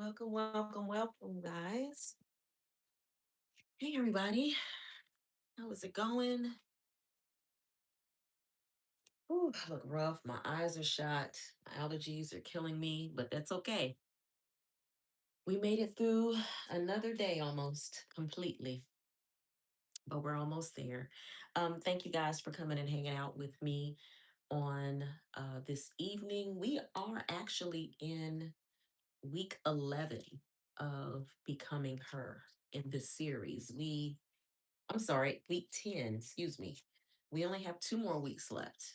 Welcome, welcome, welcome, guys. Hey, everybody. How is it going? Ooh, I look rough. My eyes are shot. My allergies are killing me, but that's okay. We made it through another day almost completely, but we're almost there. Thank you guys for coming and hanging out with me on this evening. We are actually in week 11 of Becoming Her in this series. I'm sorry, week 10, excuse me. We only have 2 more weeks left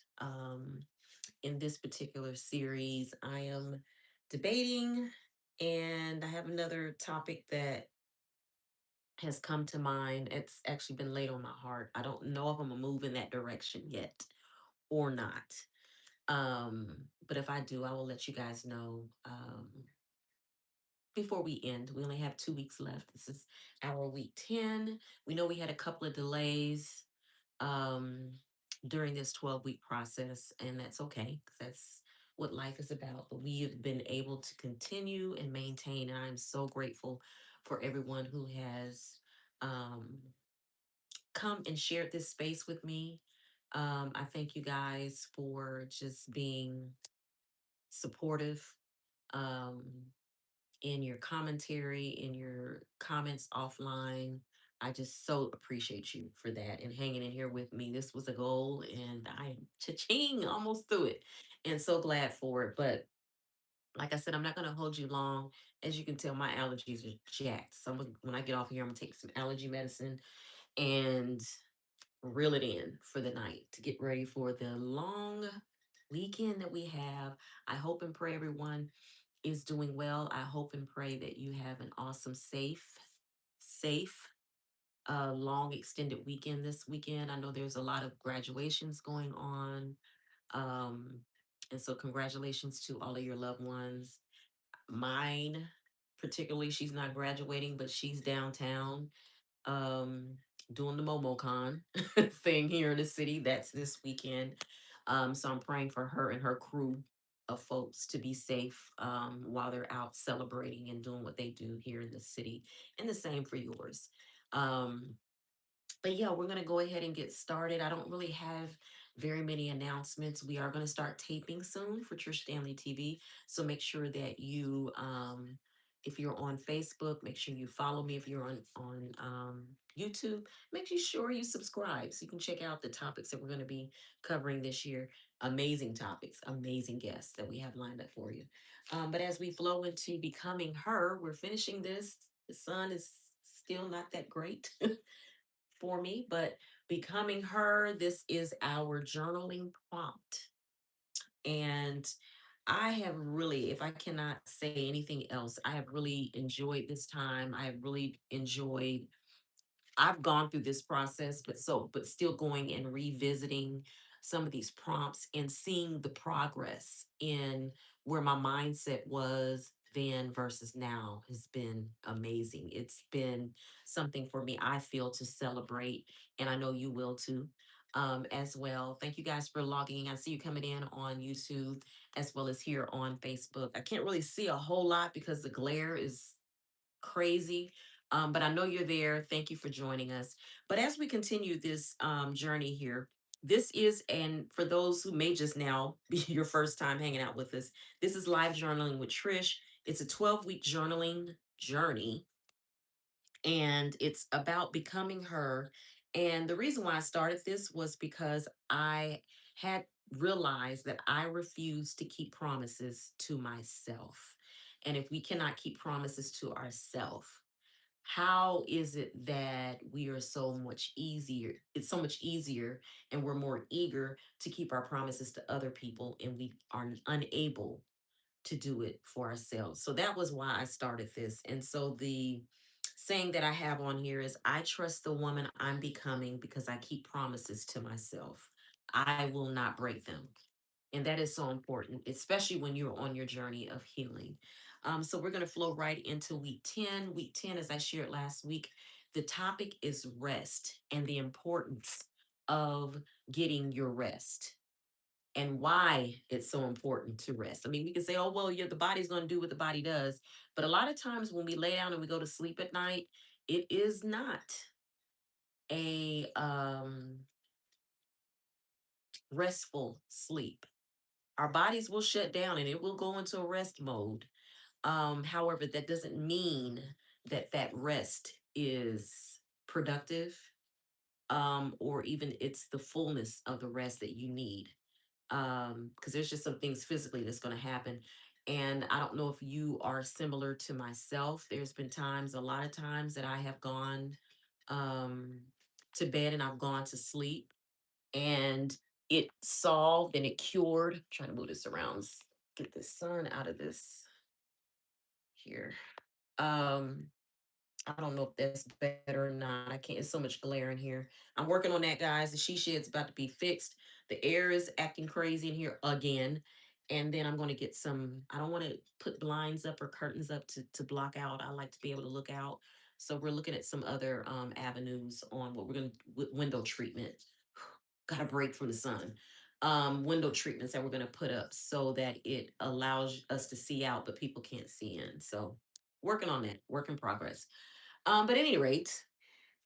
in this particular series. I am debating, and I have another topic that has come to mind. It's actually been laid on my heart. I don't know if I'm gonna move in that direction yet or not. But if I do, I will let you guys know before we end. We only have 2 weeks left. This is our week 10. We know we had a couple of delays um, during this 12-week process, and that's okay because that's what life is about. But we have been able to continue and maintain, and I'm so grateful for everyone who has um, come and shared this space with me. I thank you guys for just being supportive. Um, in your commentary, in your comments offline. I just so appreciate you for that and hanging in here with me. This was a goal, and I am cha-ching almost through it, and so glad for it. But like I said, I'm not going to hold you long. As you can tell, my allergies are jacked. So when I get off here, I'm going to take some allergy medicine and reel it in for the night to get ready for the long weekend that we have. I hope and pray everyone is doing well. I hope and pray that you have an awesome, safe, long extended weekend this weekend. I know there's a lot of graduations going on. Um, and so congratulations to all of your loved ones. Mine, particularly, she's not graduating, but she's downtown um doing the MomoCon thing here in the city. That's this weekend. So I'm praying for her and her crew of folks to be safe while they're out celebrating and doing what they do here in the city. And the same for yours. Um, but yeah, we're going to go ahead and get started. I don't really have very many announcements. We are going to start taping soon for Trish Standley TV. So make sure that if you're on Facebook, make sure you follow me. If you're on YouTube, make sure you subscribe so you can check out the topics that we're going to be covering this year. Amazing topics, amazing guests that we have lined up for you. But as we flow into becoming her, we're finishing this. The sun is still not that great for me, but becoming her, this is our journaling prompt. And I have really, if I cannot say anything else, I have really enjoyed this time. I have really enjoyed I've gone through this process, but still going and revisiting some of these prompts and seeing the progress in where my mindset was then versus now has been amazing. It's been something for me, I feel, to celebrate, and I know you will too. As well. Thank you guys for logging in. I see you coming in on YouTube as well as here on Facebook. I can't really see a whole lot because the glare is crazy. But I know you're there. Thank you for joining us. But as we continue this journey here, this is, and for those who may just now be your first time hanging out with us, this is live journaling with Trish. It's a 12-week journaling journey, and it's about becoming her. And the reason why I started this was because I had realized that I refuse to keep promises to myself. And if we cannot keep promises to ourselves, how is it that we are so much easier? It's so much easier, and we're more eager to keep our promises to other people, and we are unable to do it for ourselves. So that was why I started this. And so the saying that I have on here is I trust the woman I'm becoming because I keep promises to myself. I will not break them. And that is so important, especially when you're on your journey of healing. So we're going to flow right into week 10. Week 10, as I shared last week, the topic is rest and the importance of getting your rest. and why it's so important to rest. I mean, we can say, oh, well, yeah, the body's going to do what the body does. But a lot of times when we lay down and we go to sleep at night, it is not a restful sleep. Our bodies will shut down and it will go into a rest mode. However, that doesn't mean that that rest is productive, or even it's the fullness of the rest that you need. Because there's just some things physically that's going to happen. And I don't know if you are similar to myself. There's been times, a lot of times, that I have gone um, to bed and I've gone to sleep and it solved and it cured. I'm trying to move this around, get the sun out of this here. Um, I don't know if that's better or not. I can't. It's so much glare in here. I'm working on that, guys. The she shed's about to be fixed. The air is acting crazy in here again. And then I'm going to get some. I don't want to put blinds up or curtains up to block out. I like to be able to look out. So we're looking at some other avenues on what we're going to window treatment. Got a break from the sun. Window treatments that we're going to put up so that it allows us to see out, but people can't see in. So working on that. Work in progress. But at any rate,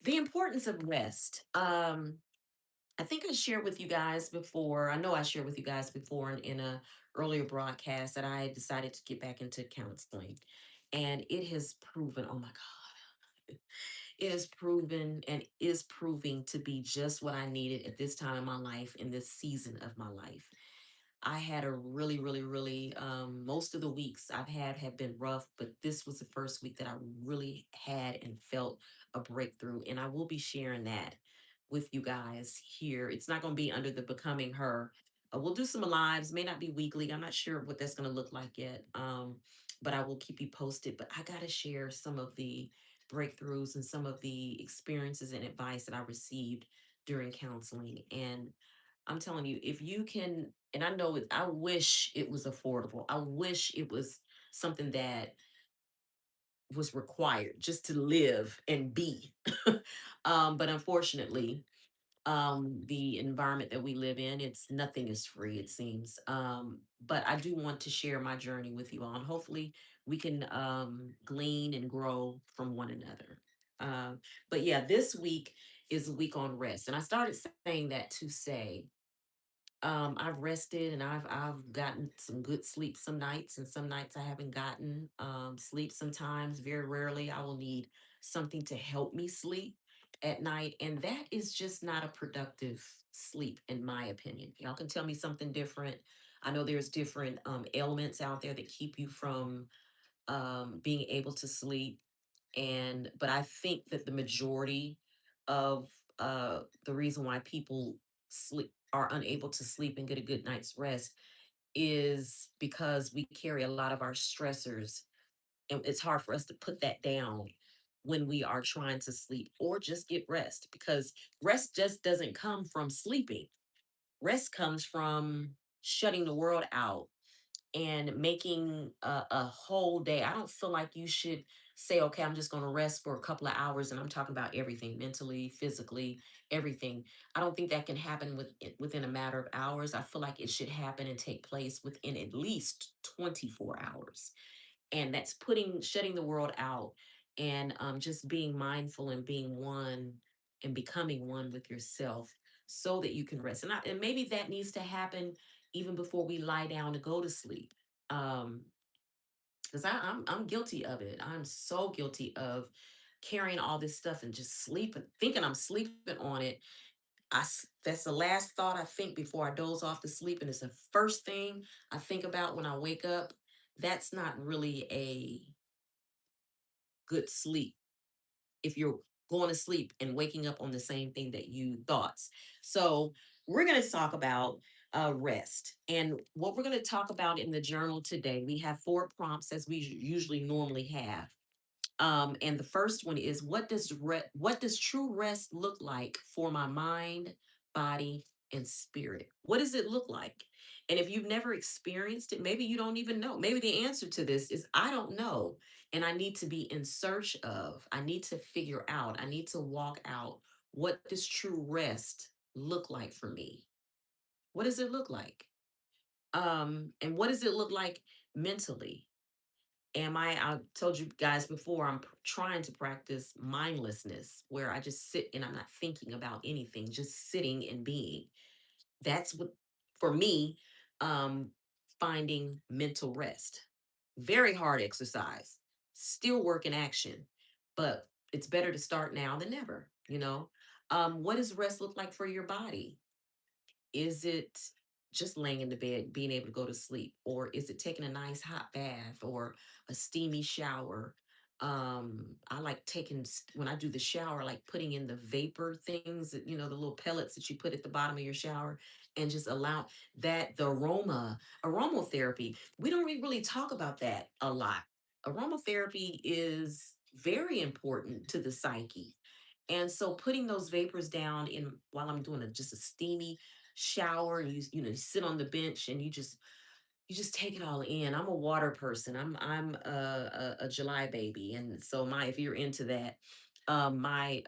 the importance of rest. I think I shared with you guys before. I know I shared with you guys before in a earlier broadcast that I decided to get back into counseling, and it has proven. Oh my God, it has proven and is proving to be just what I needed at this time in my life, in this season of my life. I had a really, really, really, most of the weeks I've had have been rough, but this was the first week that I really had and felt a breakthrough. And I will be sharing that with you guys here. It's not going to be under the Becoming Her. We'll do some lives, may not be weekly. I'm not sure what that's going to look like yet, but I will keep you posted. But I got to share some of the breakthroughs and some of the experiences and advice that I received during counseling. And I'm telling you, if you can, and I know it, I wish it was affordable. I wish it was something that was required just to live and be. But unfortunately, the environment that we live in, it's nothing is free, it seems. But I do want to share my journey with you all, and hopefully we can glean and grow from one another. But yeah, this week is a week on rest. And I started saying that to say, I've rested and I've gotten some good sleep some nights, and some nights I haven't gotten sleep. Sometimes, very rarely, I will need something to help me sleep at night, and that is just not a productive sleep, in my opinion. Y'all can tell me something different. I know there's different ailments out there that keep you from being able to sleep, and but I think that the majority of the reason why people sleep are unable to sleep and get a good night's rest is because we carry a lot of our stressors, and it's hard for us to put that down when we are trying to sleep or just get rest, because rest just doesn't come from sleeping. Rest comes from shutting the world out and making a whole day. I don't feel like you should say, okay, I'm just going to rest for a couple of hours. And I'm talking about everything, mentally, physically, everything. I don't think that can happen within a matter of hours. I feel like it should happen and take place within at least 24 hours. And that's shutting the world out, and just being mindful and being one and becoming one with yourself so that you can rest. And maybe that needs to happen even before we lie down to go to sleep. Um, because I'm guilty of it. I'm so guilty of carrying all this stuff and just sleeping, thinking I'm sleeping on it. That's the last thought I think before I doze off to sleep, and it's the first thing I think about when I wake up. That's not really a good sleep if you're going to sleep and waking up on the same thing that you thoughts. So we're going to talk about rest, and what we're going to talk about in the journal today. We have four prompts as we usually normally have. And the first one is, what does true rest look like for my mind, body, and spirit? What does it look like? And if you've never experienced it, maybe you don't even know. Maybe the answer to this is I don't know. And I need to be in search of, I need to figure out, I need to walk out, what does true rest look like for me? What does it look like? And what does it look like mentally? I told you guys before, I'm trying to practice mindlessness where I just sit and I'm not thinking about anything, just sitting and being. That's what, for me, um, finding mental rest. Very hard exercise, still work in action, but it's better to start now than never, you know? What does rest look like for your body? Is it just laying in the bed, being able to go to sleep? Or is it taking a nice hot bath or a steamy shower? I like when I do the shower, I like putting in the vapor things that, the little pellets that you put at the bottom of your shower and just allow that, the aromatherapy. We don't really talk about that a lot. Aromatherapy is very important to the psyche. And so putting those vapors down in while I'm doing just a steamy shower, you sit on the bench and you just take it all in. I'm a water person. I'm a July baby, and so my if you're into that, my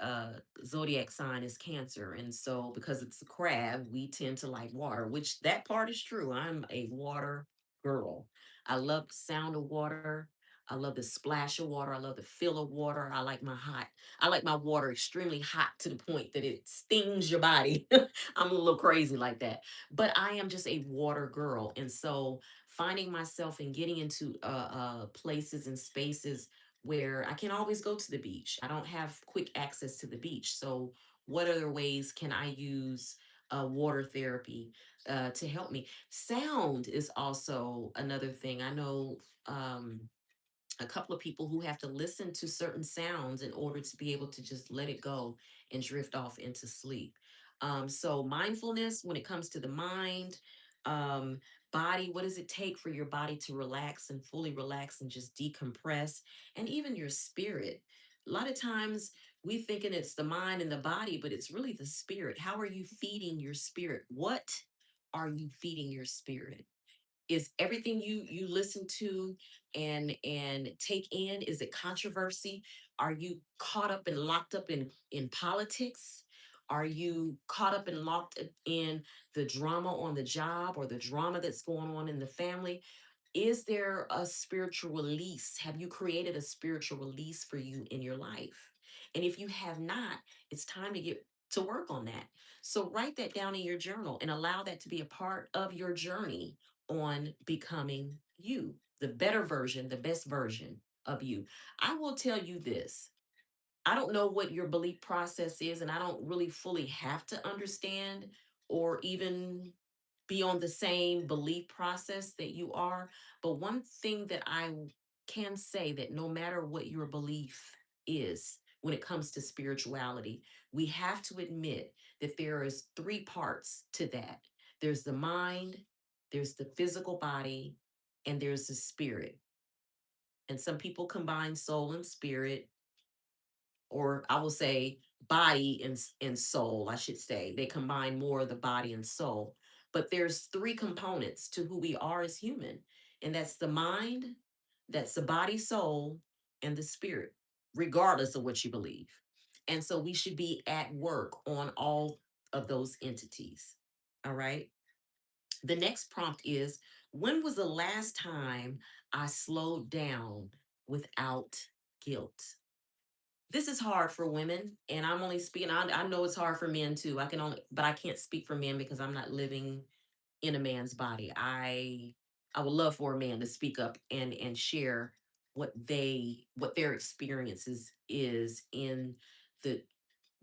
zodiac sign is Cancer, and so because it's a crab, we tend to like water, which that part is true. I'm a water girl. I love the sound of water. I love the splash of water. I love the feel of water. I like my water extremely hot to the point that it stings your body. I'm a little crazy like that, but I am just a water girl, and so finding myself and getting into places and spaces where I can't always go to the beach. I don't have quick access to the beach. So, what other ways can I use water therapy to help me? Sound is also another thing. I know a couple of people who have to listen to certain sounds in order to be able to just let it go and drift off into sleep. So mindfulness when it comes to the mind, um, body, what does it take for your body to relax and fully relax and just decompress? And even your spirit. A lot of times we thinking it's the mind and the body, but it's really the spirit. How are you feeding your spirit? What are you feeding your spirit? Is everything you listen to and take in, is it controversy? Are you caught up and locked up in politics? Are you caught up and locked in the drama on the job or the drama that's going on in the family? Is there a spiritual release? Have you created a spiritual release for you in your life? And if you have not, it's time to get to work on that. So write that down in your journal and allow that to be a part of your journey on becoming you, the better version, the best version of you. I will tell you this. I don't know what your belief process is, and I don't really fully have to understand or even be on the same belief process that you are. But one thing that I can say that no matter what your belief is when it comes to spirituality, we have to admit that there is three parts to that. There's the mind, there's the physical body, and there's the spirit. And some people combine soul and spirit, or I will say body and soul, I should say. They combine more of the body and soul. But there's three components to who we are as human, and that's the mind, that's the body, soul, and the spirit, regardless of what you believe. And so we should be at work on all of those entities. All right. The next prompt is, when was the last time I slowed down without guilt? This is hard for women, and I'm only speaking. I know it's hard for men too. But I can't speak for men because I'm not living in a man's body. I would love for a man to speak up and share what their experiences is in the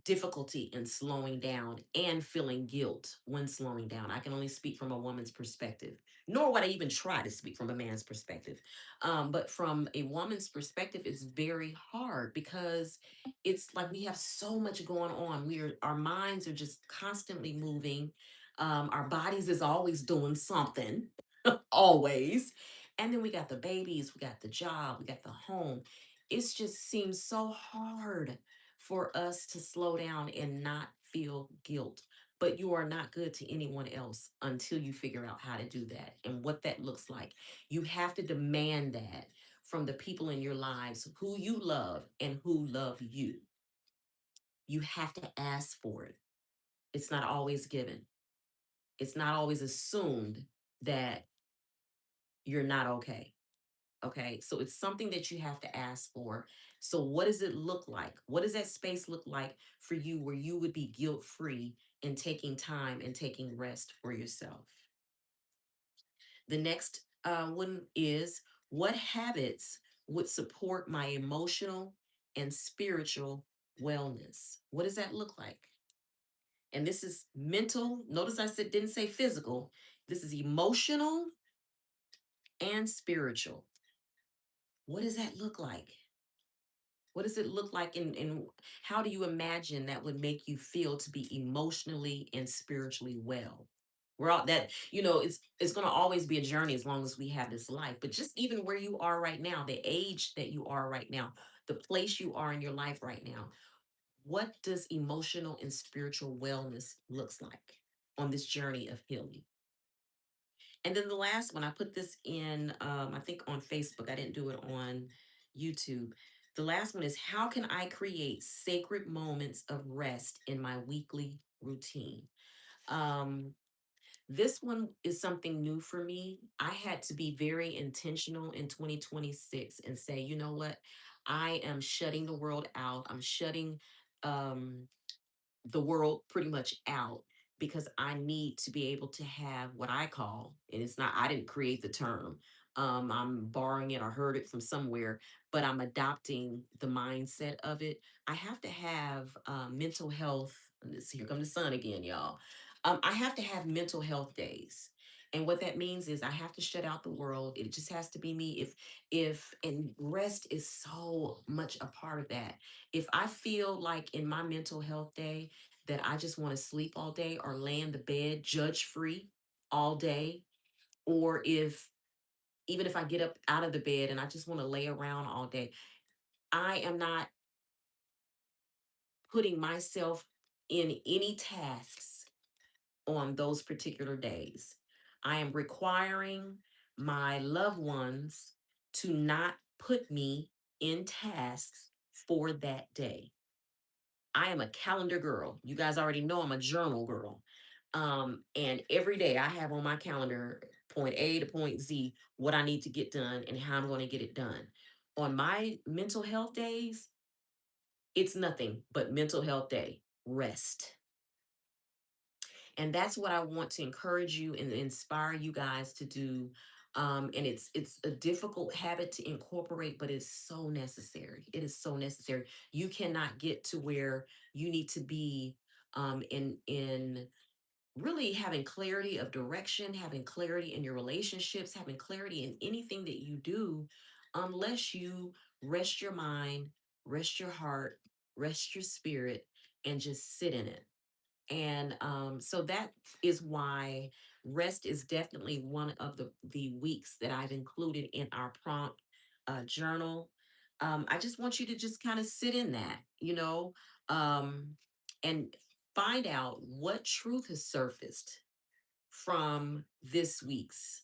difficulty in slowing down and feeling guilt when slowing down. I can only speak from a woman's perspective, nor would I even try to speak from a man's perspective. But from a woman's perspective, it's very hard because it's like we have so much going on. Our minds are just constantly moving. Our bodies is always doing something, always. And then we got the babies, we got the job, we got the home. It just seems so hard for us to slow down and not feel guilt. But you are not good to anyone else until you figure out how to do that and what that looks like. You have to demand that from the people in your lives who you love and who love you. You have to ask for it. It's not always given. It's not always assumed that you're not okay. Okay. So it's something that you have to ask for. So, what does it look like? What does that space look like for you where you would be guilt free in taking time and taking rest for yourself? The next one is, what habits would support my emotional and spiritual wellness? What does that look like? And this is mental. Notice I said didn't say physical. This is emotional and spiritual. What does that look like? What does it look like, and how do you imagine that would make you feel to be emotionally and spiritually well? We're all that, it's going to always be a journey as long as we have this life. But just even where you are right now, the age that you are right now, the place you are in your life right now, what does emotional and spiritual wellness looks like on this journey of healing? And then the last one, I put this in, I think on Facebook. I didn't do it on YouTube. The last one is, how can I create sacred moments of rest in my weekly routine? Um, this one is something new for me. I had to be very intentional in 2026 and say, you know what? I am shutting the world out. I'm shutting um, the world pretty much out, because I need to be able to have what I call, and it's not, I didn't create the term. I'm borrowing it or heard it from somewhere, but I'm adopting the mindset of it. I have to have mental health. Here come the sun again, y'all. I have to have mental health days. And what that means is I have to shut out the world. It just has to be me. And rest is so much a part of that. If I feel like in my mental health day that I just want to sleep all day or lay in the bed judge free all day, or if even if I get up out of the bed and I just want to lay around all day, I am not putting myself in any tasks on those particular days. I am requiring my loved ones to not put me in tasks for that day. I am a calendar girl. You guys already know I'm a journal girl. And every day I have on my calendar, point A to point Z, what I need to get done and how I'm going to get it done. On my mental health days, it's nothing but mental health day, rest. And that's what I want to encourage you and inspire you guys to do. And it's a difficult habit to incorporate, but it's so necessary. It is so necessary. You cannot get to where you need to be in really having clarity of direction, having clarity in your relationships, having clarity in anything that you do, unless you rest your mind, rest your heart, rest your spirit, and just sit in it. And so that is why rest is definitely one of the weeks that I've included in our prompt journal. I just want you to just kind of sit in that, um, and find out what truth has surfaced from this week's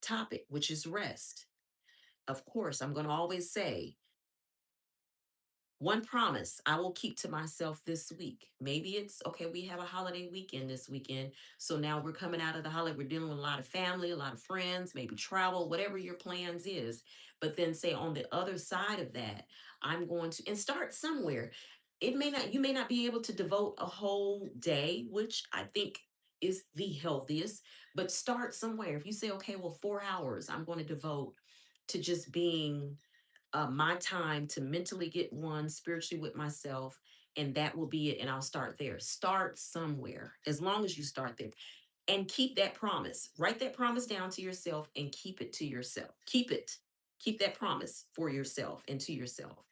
topic, which is rest. Of course, I'm going to always say, one promise I will keep to myself this week. Maybe it's okay, we have a holiday weekend this weekend. So now we're coming out of the holiday. We're dealing with a lot of family, a lot of friends, maybe travel, whatever your plans is. But then say on the other side of that, I'm going to, and start somewhere. You may not be able to devote a whole day, which I think is the healthiest, but start somewhere. If you say, okay, well, 4 hours I'm going to devote to just being my time to mentally get one spiritually with myself, and that will be it. And I'll start there. Start somewhere, as long as you start there, and keep that promise. Write that promise down to yourself and keep it to yourself. Keep it. Keep that promise for yourself and to yourself.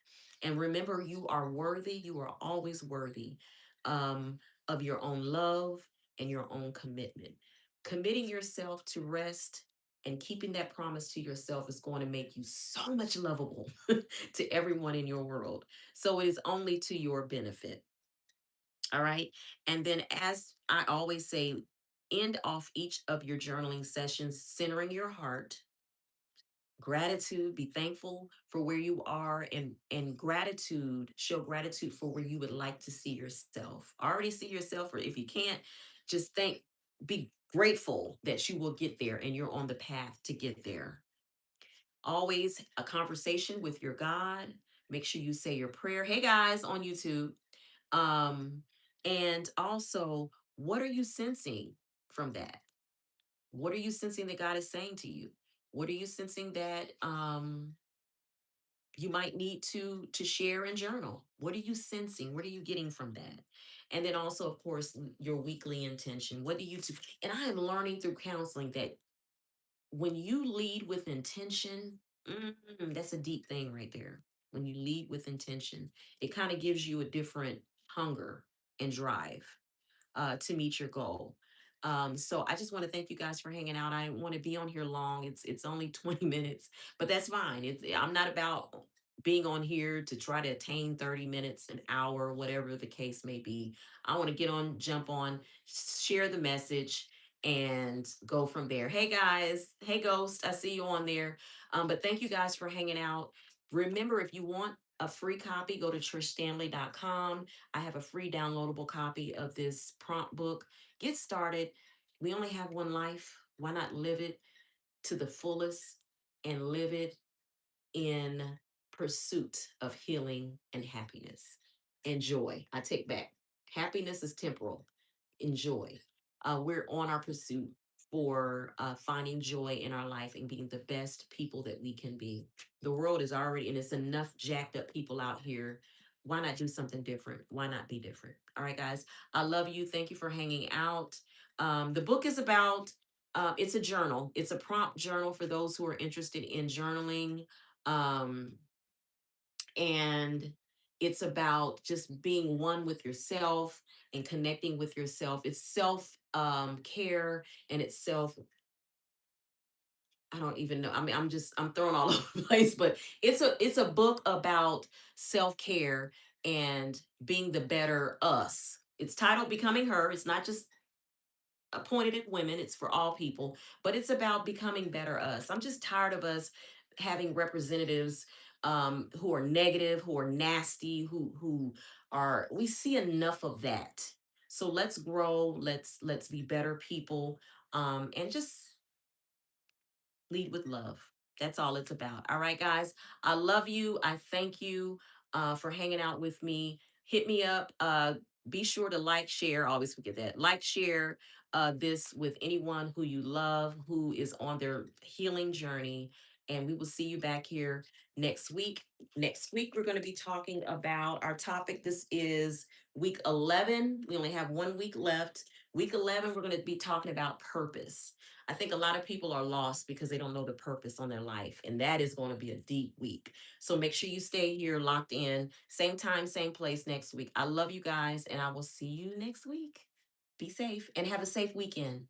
And remember, you are worthy. You are always worthy um, of your own love and your own commitment. Committing yourself to rest and keeping that promise to yourself is going to make you so much lovable to everyone in your world. So it is only to your benefit. All right. And then, as I always say, end off each of your journaling sessions centering your heart, gratitude, be thankful for where you are, and gratitude, show gratitude for where you would like to see yourself. Already see yourself, or if you can't, just thank be grateful that you will get there and you're on the path to get there. Always a conversation with your God. Make sure you say your prayer. Hey guys on YouTube. Um, and also, what are you sensing from that? What are you sensing that God is saying to you? What are you sensing that you might need to share and journal? What are you sensing? What are you getting from that? And then also, of course, your weekly intention. What do you do? And I am learning through counseling that when you lead with intention, that's a deep thing right there. When you lead with intention, it kind of gives you a different hunger and drive to meet your goal. So I just want to thank you guys for hanging out. I want to be on here long. It's only 20 minutes, but that's fine. I'm not about being on here to try to attain 30 minutes, an hour, whatever the case may be. I want to get on, jump on, share the message, and go from there. Hey guys, hey Ghost, I see you on there. But thank you guys for hanging out. Remember, if you want a free copy, go to trishstanley.com. I have a free downloadable copy of this prompt book. Get started. We only have one life. Why not live it to the fullest and live it in pursuit of healing and happiness and joy? I take back. Happiness is temporal. Enjoy. We're on our pursuit for finding joy in our life and being the best people that we can be. The world is already, and it's enough jacked up people out here. Why not do something different? Why not be different? All right, guys. I love you. Thank you for hanging out. The book is about, it's a journal, it's a prompt journal for those who are interested in journaling. Um, and it's about just being one with yourself and connecting with yourself. It's self care, and it's self, I don't even know, I mean, I'm throwing all over the place, but it's a book about self care and being the better us. It's titled Becoming Her. It's not just appointed at women, it's for all people, but it's about becoming better us. I'm just tired of us having representatives who are negative, who are nasty, who are, we see enough of that. So let's grow, let's be better people, and just lead with love. That's all it's about. All right, guys. I love you. I thank you for hanging out with me. Hit me up. Be sure to like, share. I always forget that. Like, share this with anyone who you love, who is on their healing journey. And we will see you back here next week. Next week, we're going to be talking about our topic. This is week 11. We only have 1 week left. Week 11, we're going to be talking about purpose. I think a lot of people are lost because they don't know the purpose on their life. And that is going to be a deep week. So make sure you stay here locked in. Same time, same place next week. I love you guys, and I will see you next week. Be safe and have a safe weekend.